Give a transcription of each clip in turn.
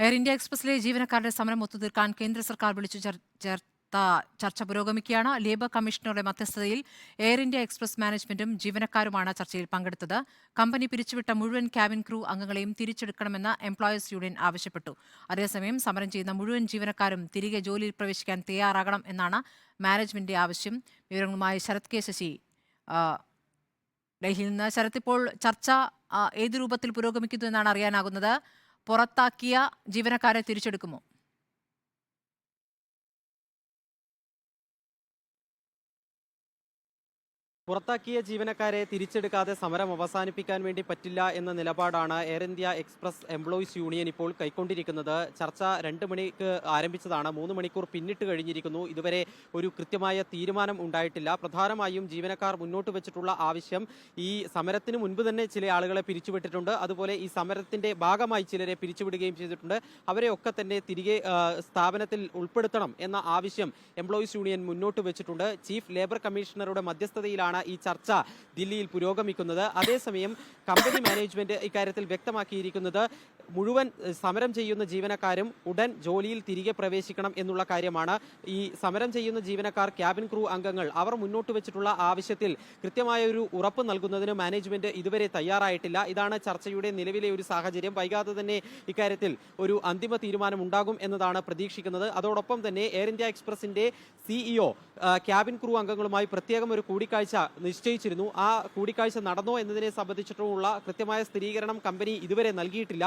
Air India എക്സ്പ്രസിലെ ജീവനക്കാരുടെ സമരം ഒത്തുതീർക്കാൻ കേന്ദ്ര സർക്കാർ വിളിച്ചു ചേർത്ത ചർച്ച പുരോഗമിക്കുകയാണ്. ലേബർ കമ്മീഷണറുടെ മധ്യസ്ഥതയിൽ എയർ ഇന്ത്യ എക്സ്പ്രസ് മാനേജ്മെന്റും ജീവനക്കാരുമാണ് ചർച്ചയിൽ പങ്കെടുത്തത്. കമ്പനി പിരിച്ചുവിട്ട മുഴുവൻ ക്യാബിൻ ക്രൂ അംഗങ്ങളെയും തിരിച്ചെടുക്കണമെന്ന് എംപ്ലോയീസ് യൂണിയൻ ആവശ്യപ്പെട്ടു. അതേസമയം സമരം ചെയ്യുന്ന മുഴുവൻ ജീവനക്കാരും തിരികെ ജോലിയിൽ പ്രവേശിക്കാൻ തയ്യാറാകണം എന്നാണ് മാനേജ്മെന്റിന്റെ ആവശ്യം. വിവരങ്ങളുമായി ശരത് കെ ശശി ഡൽഹിയിൽ നിന്ന്. ശരത്, ഇപ്പോൾ ചർച്ച ഏത് രൂപത്തിൽ പുരോഗമിക്കുന്നു എന്നാണ് അറിയാനാകുന്നത്? പുറത്താക്കിയ ജീവനക്കാരെ തിരിച്ചെടുക്കുമോ? പുറത്താക്കിയ ജീവനക്കാരെ തിരിച്ചെടുക്കാതെ സമരം അവസാനിപ്പിക്കാൻ വേണ്ടി പറ്റില്ല എന്ന നിലപാടാണ് air India express employees union ഇപ്പോൾ കൈക്കൊണ്ടിരിക്കുന്നത്. ചർച്ച 2 മണിക്ക് ആരംഭിച്ചതാണ്, 3 മണിക്കൂർ പിന്നിട്ട് കഴിഞ്ഞിരിക്കുന്നു. ഇതുവരെ ഒരു കൃത്യമായ തീരുമാനം ഉണ്ടായിട്ടില്ല. പ്രധാനമായും ജീവനക്കാർ മുന്നോട്ട് വെച്ചിട്ടുള്ള ആവശ്യം, ഈ സമരത്തിന് മുൻപ് തന്നെ ചില ആളുകളെ പിരിച്ചുവിട്ടിട്ടുണ്ട്, അതുപോലെ ഈ സമരത്തിന്റെ ഭാഗമായി ചിലരെ പിരിച്ചുവിടുകയും ചെയ്തിട്ടുണ്ട്. അവരെ ഒക്കെ തന്നെ തിരികെ സ്ഥാപനത്തിൽ ഉൾപ്പെടുത്തണം എന്ന ആവശ്യം എംപ്ലോയീസ് യൂണിയൻ മുന്നോട്ട് വെച്ചിട്ടുണ്ട്. ചീഫ് ലേബർ കമ്മീഷണറുടെ മധ്യസ്ഥതയിലാണ് ഈ ചർച്ച ദില്ലിയിൽ പുരോഗമിക്കുന്നത്. അതേസമയം കമ്പനി മാനേജ്മെന്റ് ഇക്കാര്യത്തിൽ വ്യക്തമാക്കിയിരിക്കുന്നത് മുഴുവൻ സമരം ചെയ്യുന്ന ജീവനക്കാരും ഉടൻ ജോലിയിൽ തിരികെ പ്രവേശിക്കണം എന്നുള്ള കാര്യമാണ്. ഈ സമരം ചെയ്യുന്ന ജീവനക്കാർ, ക്യാബിൻ ക്രൂ അംഗങ്ങൾ, അവർ മുന്നോട്ട് വെച്ചിട്ടുള്ള ആവശ്യത്തിൽ കൃത്യമായ ഒരു ഉറപ്പ് നൽകുന്നതിന് മാനേജ്മെന്റ് ഇതുവരെ തയ്യാറായിട്ടില്ല. ഇതാണ് ചർച്ചയുടെ നിലവിലെ ഒരു സാഹചര്യം. വൈകാതെ തന്നെ ഇക്കാര്യത്തിൽ ഒരു അന്തിമ തീരുമാനം ഉണ്ടാകും എന്നതാണ് പ്രതീക്ഷിക്കുന്നത്. അതോടൊപ്പം തന്നെ എയർ ഇന്ത്യ എക്സ്പ്രസിന്റെ സിഇഒ ക്യാബിൻ ക്രൂ അംഗങ്ങളുമായി പ്രത്യേകം ഒരു കൂടിക്കാഴ്ച നിശ്ചയിച്ചിരുന്നു. ആ കൂടിക്കാഴ്ച നടന്നോ എന്നതിനെ സംബന്ധിച്ചിട്ടുള്ള കൃത്യമായ സ്ഥിരീകരണം കമ്പനി ഇതുവരെ നൽകിയിട്ടില്ല.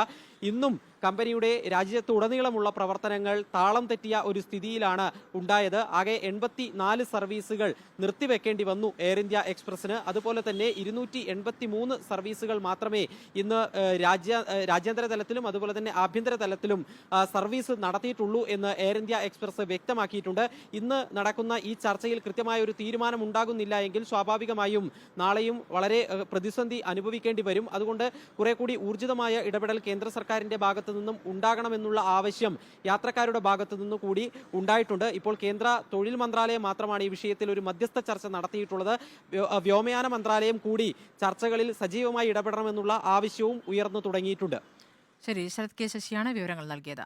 ഇന്നും കമ്പനിയുടെ രാജ്യത്തുടനീളമുള്ള പ്രവർത്തനങ്ങൾ താളം തെറ്റിയ ഒരു സ്ഥിതിയിലാണ് ഉണ്ടായത്. ആകെ 84 സർവീസുകൾ നിർത്തിവെക്കേണ്ടി വന്നു എയർ ഇന്ത്യ എക്സ്പ്രസിന്. അതുപോലെ തന്നെ 283 സർവീസുകൾ മാത്രമേ ഇന്ന് രാജ്യാന്തര തലത്തിലും അതുപോലെ തന്നെ ആഭ്യന്തര തലത്തിലും സർവീസ് നടത്തിയിട്ടുള്ളൂ എന്ന് എയർ ഇന്ത്യ എക്സ്പ്രസ് വ്യക്തമാക്കിയിട്ടുണ്ട്. ഇന്ന് നടക്കുന്ന ഈ ചർച്ചയിൽ കൃത്യമായ ഒരു തീരുമാനം ഉണ്ടാകുന്നില്ല എങ്കിൽ സ്വാഭാവികമായും നാളെയും വളരെ പ്രതിസന്ധി അനുഭവിക്കേണ്ടി വരും. അതുകൊണ്ട് കുറെ കൂടി ഊർജിതമായ ഇടപെടൽ കേന്ദ്ര സർക്കാരിന്റെ ഭാഗത്ത് നിന്നും ഉണ്ടാകണമെന്നുള്ള ആവശ്യം യാത്രക്കാരുടെ ഭാഗത്തു നിന്നും കൂടി ഉണ്ടായിട്ടുണ്ട്. ഇപ്പോൾ കേന്ദ്ര തൊഴിൽ മന്ത്രാലയം മാത്രമാണ് ഈ വിഷയത്തിൽ ഒരു മധ്യസ്ഥ ചർച്ച നടത്തിയിട്ടുള്ളത്. വ്യോമയാന മന്ത്രാലയം കൂടി ചർച്ചകളിൽ സജീവമായി ഇടപെടണമെന്നുള്ള ആവശ്യവും ഉയർന്നു തുടങ്ങിയിട്ടുണ്ട്. ശരി, ശരത് കെ ശശിയാണ് വിവരങ്ങൾ നൽകിയത്.